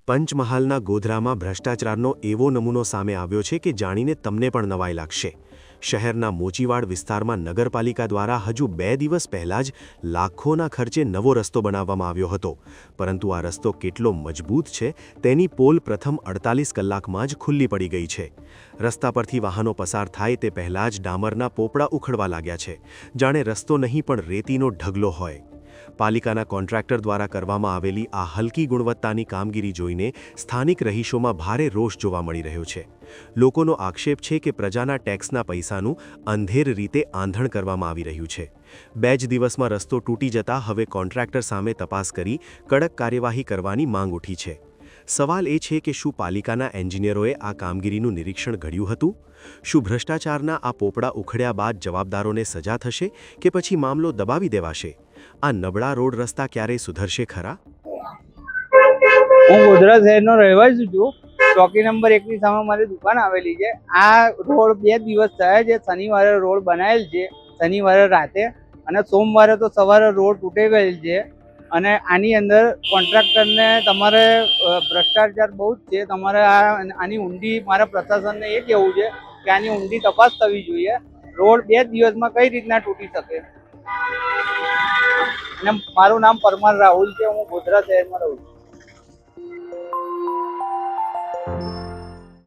પંચમહાલના ગોધરામાં ભ્રષ્ટાચારનો એવો નમૂનો સામે આવ્યો છે કે જાણીને તમને પણ નવાઈ લાગશે। શહેરના મોચીવાડ વિસ્તારમાં નગરપાલિકા દ્વારા હજુ 2 દિવસ પહેલાં જ લાખોના ખર્ચે નવો રસ્તો બનાવવામાં આવ્યો હતો, પરંતુ આ રસ્તો કેટલો મજબૂત છે તેની પોલ પ્રથમ 48 કલાકમાં જ ખુલ્લી પડી ગઈ છે। રસ્તા પરથી વાહનો પસાર થાય તે પહેલાં જ ડામરના પોપડા ઉખડવા લાગ્યા છે, જાણે રસ્તો નહીં પણ રેતીનો ઢગલો હોય। પાલિકાના કોન્ટ્રાક્ટર દ્વારા કરવામાં આવેલી આ હલકી ગુણવત્તાની કામગીરી જોઈને સ્થાનિક રહીશોમાં ભારે રોષ જોવા મળી રહ્યો છે। લોકોનો આક્ષેપ છે કે પ્રજાના ટેક્સના પૈસાનું અંધેર રીતે આંધણ કરવામાં આવી રહ્યું છે। 2 જ દિવસમાં રસ્તો તૂટી જતા હવે કોન્ટ્રાક્ટર સામે તપાસ કરી કડક કાર્યવાહી કરવાની માંગ ઉઠી છે। સવાલ એ છે કે શું પાલિકાના એન્જિનિયરોએ આ કામગીરીનું નિરીક્ષણ ઘડ્યું હતું? શું ભ્રષ્ટાચારના આ પોપડા ઉખડ્યા બાદ જવાબદારોને સજા થશે કે પછી મામલો દબાવી દેવાશે? આ નબળા રોડ રસ્તા ક્યારેય સુધરશે ખરા? હું ગોધરા શહેરનો રહેવાસી છું। ચોકી નંબર 1 ની સામે મારી દુકાન આવેલી છે। આ રોડ 2 દિવસ થયા છે। શનિવારે રોડ બનાવેલ છે, શનિવારે રાતે, અને સોમવારે તો સવારે રોડ તૂટી ગયેલ છે। અને આની અંદર કોન્ટ્રાક્ટરને તમારે ભ્રષ્ટાચાર બહુ જ છે। તમારે આની ઊંડી મારા પ્રશાસનને એ કહેવું છે કે આની ઊંડી તપાસ થવી જોઈએ। રોડ 2 દિવસમાં કઈ રીતના તૂટી શકે? અને મારું નામ પરમાર રાહુલ છે, હું ગોધરા શહેરમાં રહું છું।